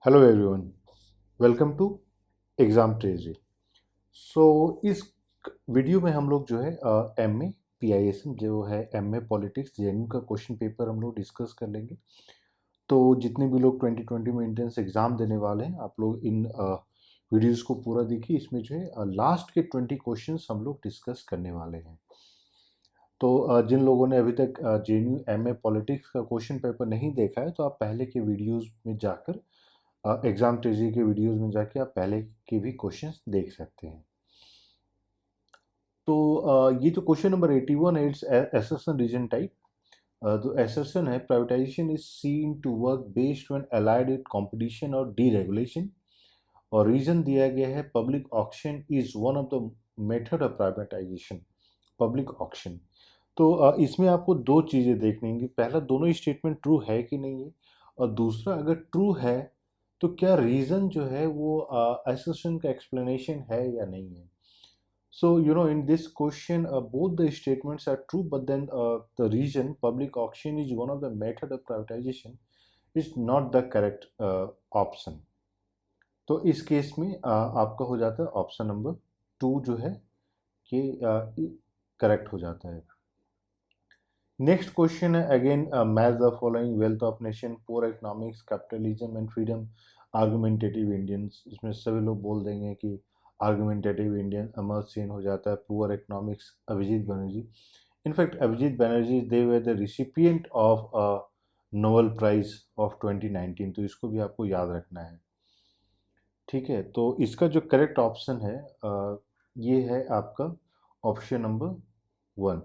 Hello everyone, welcome to exam treasury. So इस video में हम लोग जो है एमए पीआईएसएम जो है एमए पॉलिटिक्स जेएनयू का क्वेश्चन पेपर हम लोग डिस्कस कर लेंगे। तो जितने भी लोग 2020 में एंट्रेंस एग्ज़ाम देने वाले हैं, आप लोग इन वीडियोस को पूरा देखिए। इसमें जो है लास्ट के 20 क्वेश्चंस हम लोग डिस्कस करने वाले हैं। तो जिन लोगों ने अभी तक जेएनयू एमए पॉलिटिक्स का क्वेश्चन पेपर नहीं देखा है, तो आप पहले के वीडियोस में जाकर एग्जाम ट्रेजरी के वीडियोस में जाके आप पहले के भी क्वेश्चंस देख सकते हैं। तो ये जो क्वेश्चन नंबर 81 है, इट्स assertion रीजन टाइप। तो assertion है, privatisation is seen to work based when allied with competition और डीरेगुलेशन। और रीजन दिया गया है public auction is one of the method of privatisation. Public auction. तो इसमें आपको दो चीज़ें देखनी होंगी। पहला, दोनों स्टेटमेंट ट्रू है कि नहीं है, और दूसरा, अगर ट्रू है तो क्या रीज़न जो है वो assertion का एक्सप्लेनेशन है या नहीं है। So, in this question, both the statements are true, but then the reason public auction is one of the method of privatization is not the correct option. तो इस केस में आपका हो जाता है ऑप्शन नंबर 2 जो है कि करेक्ट हो जाता है। नेक्स्ट क्वेश्चन है, again match the following wealth of nation, poor economics, capitalism and freedom, argumentative Indians. इसमें सभी लोग बोल देंगे कि आर्गुमेंटेटिव इंडियन अमर सेन हो जाता है, poor economics Abhijit Banerjee. In fact Abhijit Banerjee they were the recipient of Nobel prize of 2019, तो इसको भी आपको याद रखना है। ठीक है, तो इसका जो करेक्ट ऑप्शन है ये है आपका option number 1।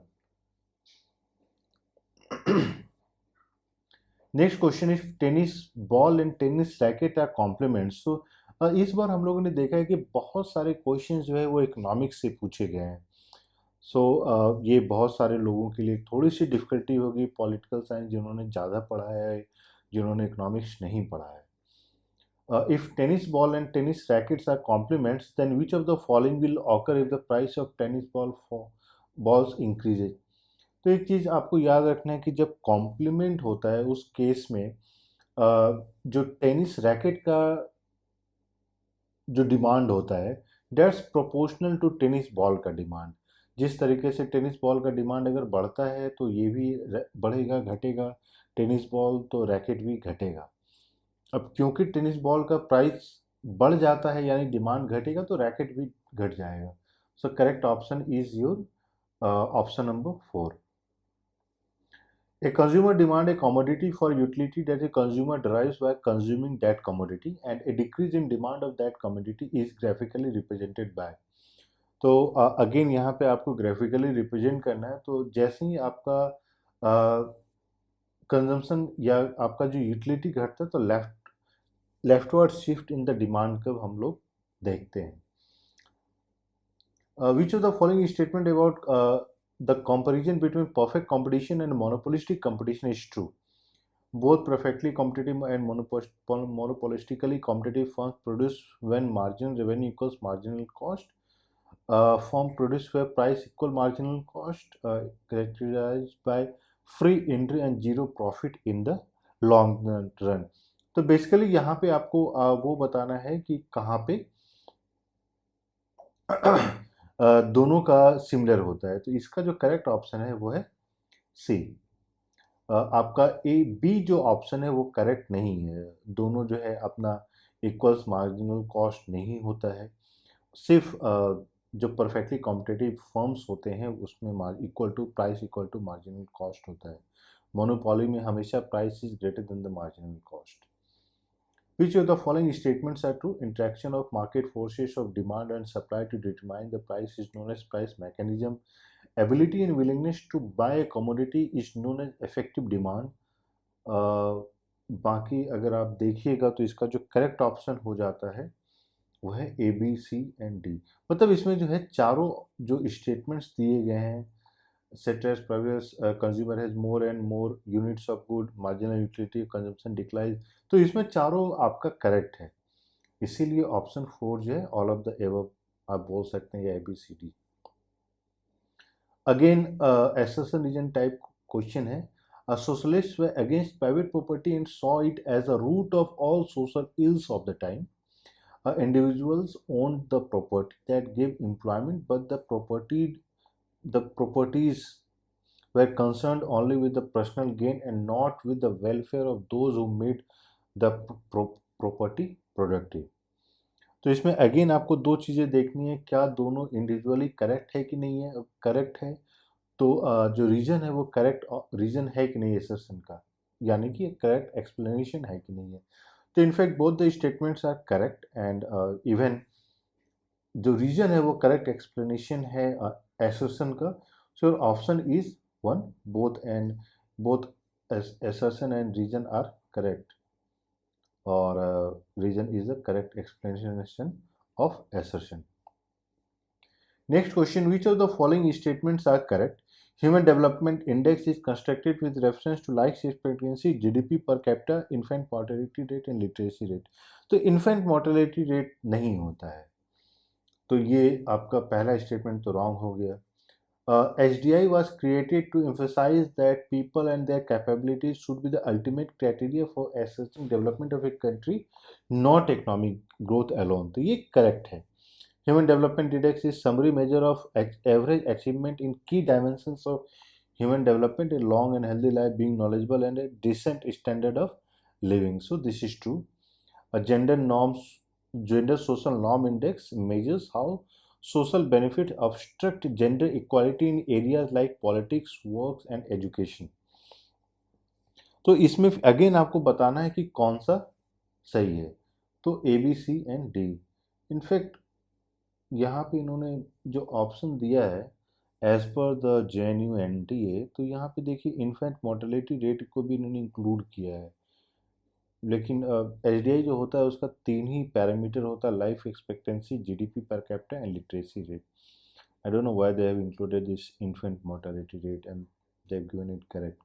Next question is tennis ball and tennis racket are complements. तो इस बार हम लोगों ने देखा है कि बहुत सारे क्वेश्चंस जो है वो इकोनॉमिक्स से पूछे गए हैं। सो ये बहुत सारे लोगों के लिए थोड़ी सी डिफिकल्टी होगी, पॉलिटिकल साइंस जिन्होंने ज़्यादा पढ़ा है, जिन्होंने इकोनॉमिक्स नहीं पढ़ा है। If tennis ball and tennis rackets are complements, then which of the following will occur if the price of tennis balls increases? तो एक चीज़ आपको याद रखना है कि जब कॉम्प्लीमेंट होता है उस केस में जो टेनिस रैकेट का जो डिमांड होता है that's proportional to tennis ball का डिमांड। जिस तरीके से टेनिस बॉल का डिमांड अगर बढ़ता है तो ये भी बढ़ेगा घटेगा, टेनिस बॉल तो रैकेट भी घटेगा। अब क्योंकि टेनिस बॉल का प्राइस बढ़ जाता है यानी डिमांड घटेगा तो रैकेट भी घट जाएगा। So correct option is your option number 4। A consumer demand a commodity for utility that a consumer derives by consuming that commodity, and a decrease in demand of that commodity is graphically represented by। तो again यहाँ पे आपको graphically represent करना है। तो जैसे ही आपका consumption या आपका जो यूटिलिटी घटता है तो leftward shift in the demand curve हम लोग देखते हैं। Which of the following statement about the comparison between perfect competition and monopolistic competition is true? Both perfectly competitive and monopolistically competitive firms produce when marginal revenue equals marginal cost. Firm produce where price equal marginal cost, characterized by free entry and zero profit in the long run. तो basically यहाँ पे आपको वो बताना है कि कहाँ पे दोनों का सिमिलर होता है। तो इसका जो करेक्ट ऑप्शन है वो है सी। आपका ए बी जो ऑप्शन है वो करेक्ट नहीं है। दोनों जो है अपना इक्वल्स मार्जिनल कॉस्ट नहीं होता है। सिर्फ जो परफेक्टली कॉम्पिटिटिव फर्म्स होते हैं उसमें equal to price equal to marginal cost होता है। मोनोपोली में हमेशा price is greater than the marginal cost. Which of the following statements are true? Interaction of market forces of demand and supply to determine the price is known as price mechanism. Ability and willingness to buy a commodity is known as effective demand. बाकी अगर आप देखिएगा तो इसका जो correct option हो जाता है वो है A B C and D. मतलब इसमें जो है चारों जो स्टेटमेंट्स दिए गए हैं, ceteris paribus, consumer has more and more units of good, marginal utility consumption declines, तो इसमें चारों आपका करेक्ट है। इसीलिए ऑप्शन 4 जो है ऑल ऑफ द एबव आप बोल सकते हैं या A B C D. Again assertion reason type question है, Socialists were against private property and saw it as a root of all social ills of the time. Individuals owned the property that gave employment, but the properties were concerned only with the personal gain and not with the welfare of those who made the property productive. तो इसमें again आपको दो चीज़ें देखनी है, क्या दोनों individually correct है कि नहीं है। करेक्ट है तो जो रीजन है वो करेक्ट रीजन है कि नहीं असर्शन का, यानी कि करेक्ट एक्सप्लेनेशन है कि नहीं है। तो in fact both the statements are correct and even जो रीजन है वो करेक्ट एक्सप्लेनेशन है असर्शन का। So option is one, both assertion and reason are correct, or reason is the correct explanation of assertion. Next question, which of the following statements are correct? Human Development Index is constructed with reference to life expectancy, GDP per capita, infant mortality rate and literacy rate. तो infant mortality rate नहीं होता है, तो ये आपका पहला statement तो wrong हो गया। HDI was created to emphasize that people and their capabilities should be the ultimate criteria for assessing development of a country, not economic growth alone. तो ये correct है। Human Development Index is summary measure of average achievement in key dimensions of human development, a long and healthy life, being knowledgeable, and a decent standard of living. So this is true. A gender social norm index measures how social benefit obstruct gender equality in areas like politics, work and education. तो इसमें again आपको बताना है कि कौन सा सही है, तो A B C and D. In fact यहाँ पे इन्होंने जो ऑप्शन दिया है एज पर द JNU-NTA, तो यहाँ पे देखिए इन्फेंट मोर्टेलिटी रेट को भी इन्होंने इंक्लूड किया है, लेकिन HDI जो होता है उसका तीन ही पैरामीटर होता है, life expectancy, GDP per capita and literacy rate. I don't know why they have included this infant mortality rate and they have given it correct.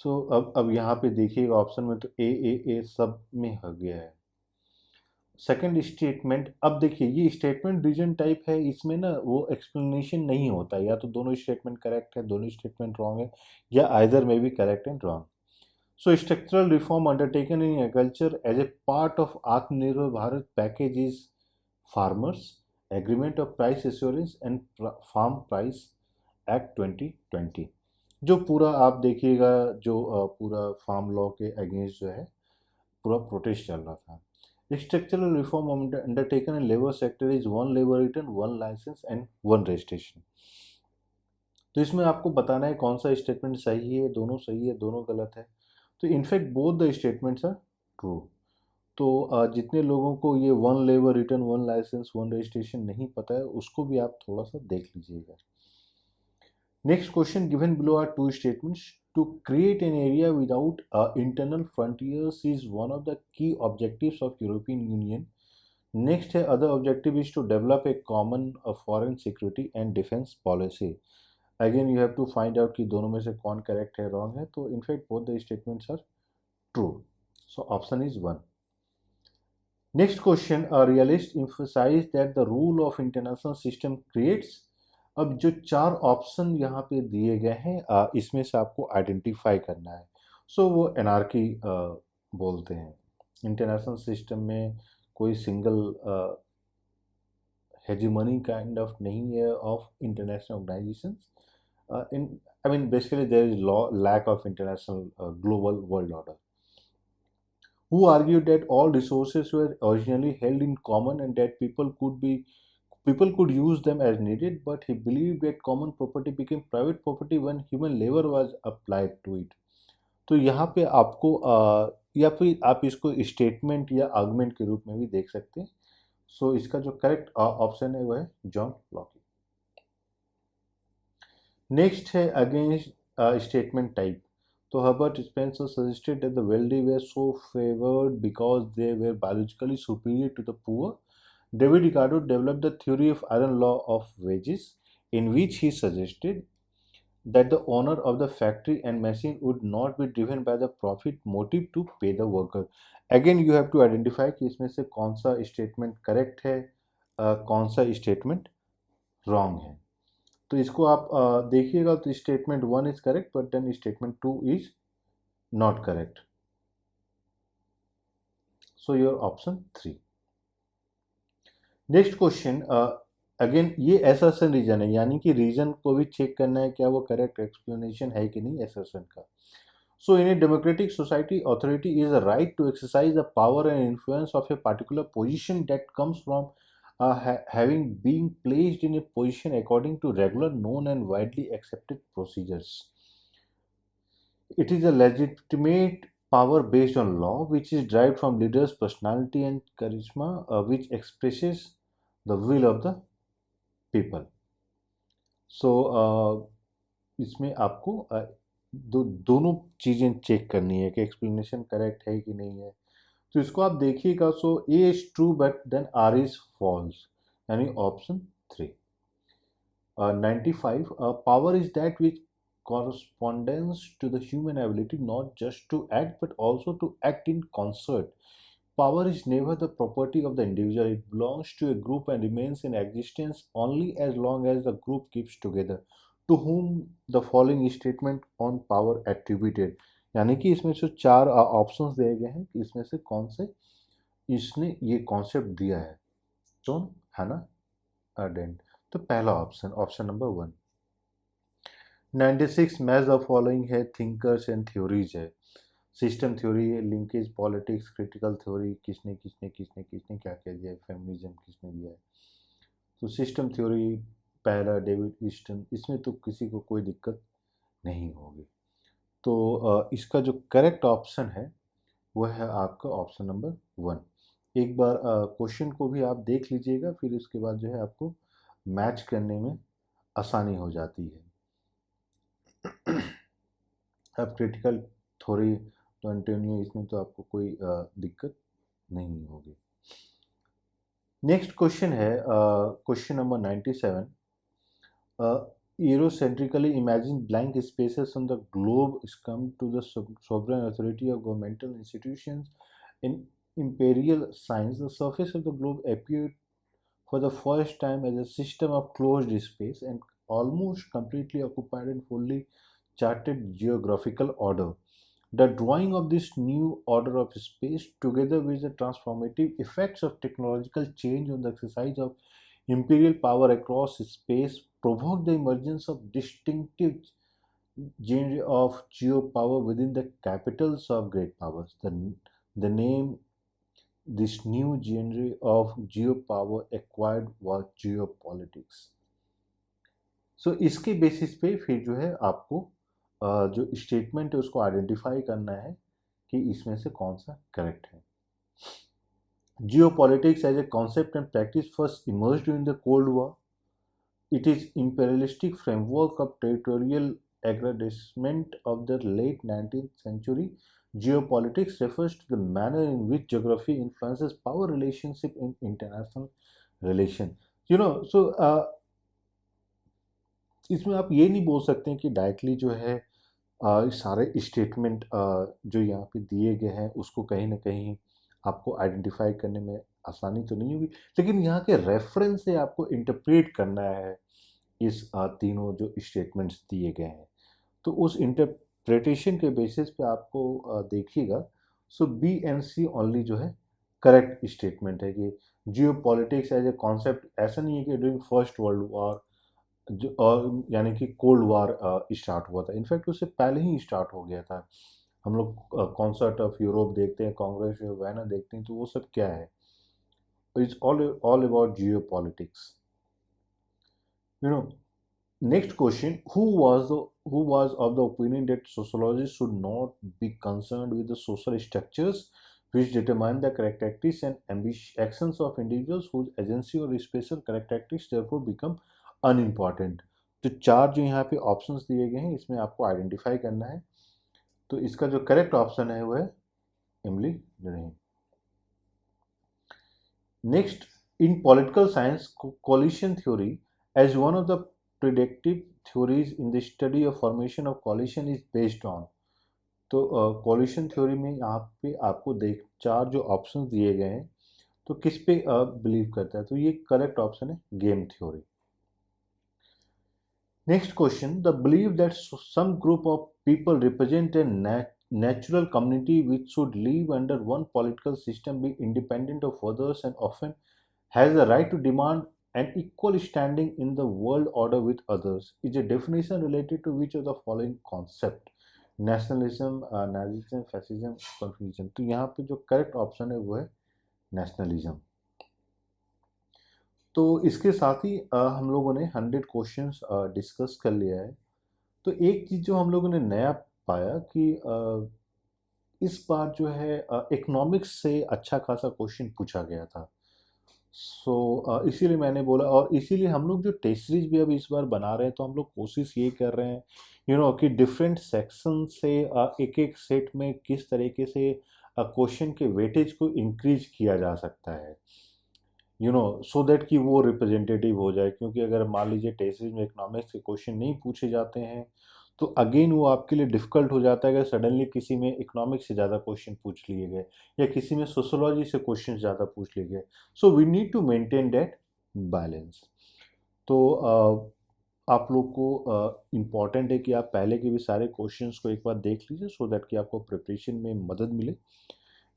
So अब यहाँ पे देखिएगा ऑप्शन में तो ए सब में हो गया है। सेकंड स्टेटमेंट, अब देखिए ये स्टेटमेंट रीजन टाइप है, इसमें ना वो एक्सप्लेनेशन नहीं होता, या तो दोनों स्टेटमेंट करेक्ट है, दोनों स्टेटमेंट रॉन्ग है, या आइदर में भी correct and wrong. So structural reform undertaken in agriculture as a part of Atmanirbhar Bharat package is farmers agreement of price assurance and farm price act 2020। जो पूरा आप देखिएगा जो पूरा फार्म लॉ के अगेंस्ट जो है पूरा प्रोटेस्ट चल रहा था। Structural reform undertaken in labor sector is one labor return, one license and one registration. तो इसमें आपको बताना है कौन सा स्टेटमेंट सही है, दोनों सही है, दोनों गलत है। तो in fact both the statements are true. तो जितने लोगों को ये one labour return, one licence, one registration नहीं पता है, उसको भी आप थोड़ा सा देख लीजिएगा। Next question, given below are two statements. To create an area without internal frontiers is one of the key objectives of European Union. Next है other objective is to develop a common foreign security and defense policy. Again you have to find out कि दोनों में से कौन correct है, wrong है। तो in fact both the statements are true. So option is 1. Next question, a realist emphasize that the rule of international system creates। अब जो चार ऑप्शन यहाँ पे दिए गए हैं इसमें से आपको आइडेंटिफाई करना है। सो वो एनार्की बोलते हैं। इंटरनेशनल सिस्टम में कोई सिंगल हेजीमनी काइंड ऑफ नहीं है of international organisations. In I mean basically there is lack of international global world order, who argued that all resources were originally held in common and that people could use them as needed, but he believed that common property became private property when human labor was applied to it। तो यहाँ पे आपको या फिर आप इसको statement या argument के रूप में भी देख सकते हैं। सो इसका जो करेक्ट ऑप्शन है वो है जॉन लॉकी। नेक्स्ट है अगेंस्ट स्टेटमेंट टाइप। तो Herbert Spencer suggested that the wealthy were so favored because they were biologically superior to the poor। David Ricardo developed the theory of iron law of wages, in which he suggested that the owner of the factory and machine would not be driven by the profit motive to pay the worker। Again you have to identify कि इसमें से कौन सा statement correct है, कौन सा statement wrong है। तो इसको आप देखिएगा तो statement 1 is correct but then statement 2 is not correct, so your option 3। Next question, again ये असर्शन रीजन है, यानी कि रीजन को भी चेक करना है क्या वो करेक्ट एक्सप्लेनेशन है कि नहीं असर्शन का। So in a democratic society, authority is a right to exercise the power and influence of a particular position that comes from having been placed in a position according to regular, known and widely accepted procedures. It is a legitimate power based on law, which is derived from leaders' personality and charisma, which expresses the will of the people. So इसमें आपको दोनों चीज़ें check करनी है कि explanation correct है कि नहीं है। तो इसको आप देखिएगा, so A is true but then R is false, यानी option 3। 95, power is that which corresponds to the human ability not just to act but also to act in concert. Power is never the property of the individual, it belongs to a group and remains in existence only as long as the group keeps together. To whom the following statement on power attributed, यानी कि इसमें जो 4 options दिए गए हैं कि इसमें से कौन से इसने ये कॉन्सेप्ट दिया है, तो हैना अरेंट। तो पहला option, option number 1। 96 match the following है थिंकर्स एंड थ्योरीज है, सिस्टम थ्योरी है, लिंकेज पॉलिटिक्स, क्रिटिकल थ्योरी, किसने क्या क्या दिया है, फेमिनिज्म किसने दिया है। तो सिस्टम थ्योरी पहला डेविड ईस्टन, इसमें तो किसी को कोई दिक्कत नहीं होगी। तो इसका जो करेक्ट ऑप्शन है वह है आपका ऑप्शन नंबर 1। एक बार क्वेश्चन को भी आप देख लीजिएगा, फिर उसके बाद जो है आपको मैच करने में आसानी हो जाती है। अब क्रिटिकल थ्योरी तो एंटोनियो, इसमें तो आपको कोई दिक्कत नहीं होगी। नेक्स्ट क्वेश्चन है question number 97। Eurocentrically imagine blank spaces on the globe succumb to the sovereign authority of governmental institutions. In imperial science, the surface of the globe appeared for the first time as a system of closed space and almost completely occupied and fully charted geographical order. The drawing of this new order of space, together with the transformative effects of technological change on the exercise of imperial power across space, provoked the emergence of distinctive genre of geopower within the capitals of great powers. The name this new genre of geopower acquired was geopolitics. So इसके basis पे फिर जो है आपको जो statement है उसको identify करना है कि इसमें से कौन सा करेक्ट है। Geopolitics as a concept and practice first emerged during the Cold War. It is imperialistic framework of territorial aggrandizement of the late 19th century. Geopolitics refers to the manner in which geography influences power relationship in international relation. So इसमें आप ये नहीं बोल सकते कि directly जो है सारे स्टेटमेंट जो यहाँ पे दिए गए हैं उसको कहीं ना कहीं आपको आइडेंटिफाई करने में आसानी तो नहीं होगी, लेकिन यहाँ के रेफरेंस से आपको इंटरप्रेट करना है इस तीनों जो स्टेटमेंट्स दिए गए हैं। तो उस इंटरप्रिटेशन के बेसिस पे आपको देखिएगा। So B and C only जो है करेक्ट स्टेटमेंट है कि geopolitics as a concept ऐसा नहीं है कि ड्यूरिंग फर्स्ट वर्ल्ड वॉर और यानी कि कोल्ड वार स्टार्ट हुआ था, इनफैक्ट उससे पहले ही स्टार्ट हो गया था। हम लोग कॉन्सर्ट ऑफ यूरोप देखते हैं, कांग्रेस ऑफ वायना देखते हैं, तो वो सब क्या है, it's all about Jio politics. Next question, who was of the opinion that sociologists should not be concerned with the social structures which determine the characteristics and actions of individuals whose agency or special characteristics therefore become unimportant। तो 4 जो यहाँ पे options दिए गए हैं इसमें आपको identify करना है। तो इसका जो करेक्ट ऑप्शन है वो है इमली ड्रेन। Next, in political science coalition theory as one of the predictive theories in the study of formation of coalition is based on। तो coalition थ्योरी में यहाँ पे आपको 4 जो ऑप्शंस दिए गए हैं तो किस पे बिलीव करता है, तो ये करेक्ट ऑप्शन है game theory. Next question: the belief that some group of people represent a natural community which should live under one political system, be independent of others, and often has the right to demand an equal standing in the world order with others, is a definition related to which of the following concept? Nationalism, Nazism, fascism, confusion. तो यहाँ पे जो correct option है वो है nationalism. तो इसके साथ ही हम लोगों ने 100 क्वेश्चंस डिस्कस कर लिया है। तो एक चीज़ जो हम लोगों ने नया पाया कि इस बार जो है इकोनॉमिक्स से अच्छा खासा क्वेश्चन पूछा गया था। इसीलिए मैंने बोला, और इसीलिए हम लोग जो टेस्ट सीरीज भी अब इस बार बना रहे हैं, तो हम लोग कोशिश ये कर रहे हैं कि डिफरेंट सेक्शन से एक एक सेट में किस तरीके से क्वेश्चन के वेटेज को इंक्रीज किया जा सकता है, सो दैट कि वो रिप्रेजेंटेटिव हो जाए। क्योंकि अगर मान लीजिए टेस्ट सीरीज में इकोनॉमिक्स के क्वेश्चन नहीं पूछे जाते हैं, तो अगेन वो आपके लिए डिफ़िकल्ट हो जाता है अगर सडनली किसी में इकोनॉमिक्स से ज़्यादा क्वेश्चन पूछ लिए गए या किसी में सोशियोलॉजी से क्वेश्चन ज़्यादा पूछ लिए गए। So we need to maintain that balance. तो आप लोग को इम्पॉर्टेंट है कि आप पहले के भी सारे क्वेश्चंस को एक बार देख लीजिए, सो दैट कि आपको प्रिपरेशन में मदद मिले।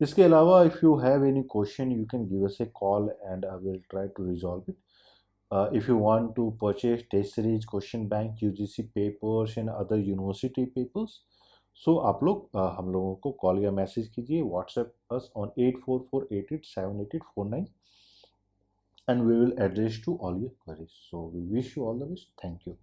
इसके अलावा if you have any question you can give us a call and I will try to resolve it. If you want to purchase test series, question bank, UGC papers and other university papers, so आप लोग हम लोगों को call या message कीजिए, WhatsApp us on 8448878849 and we will address to all your queries. So we wish you all the best. Thank you.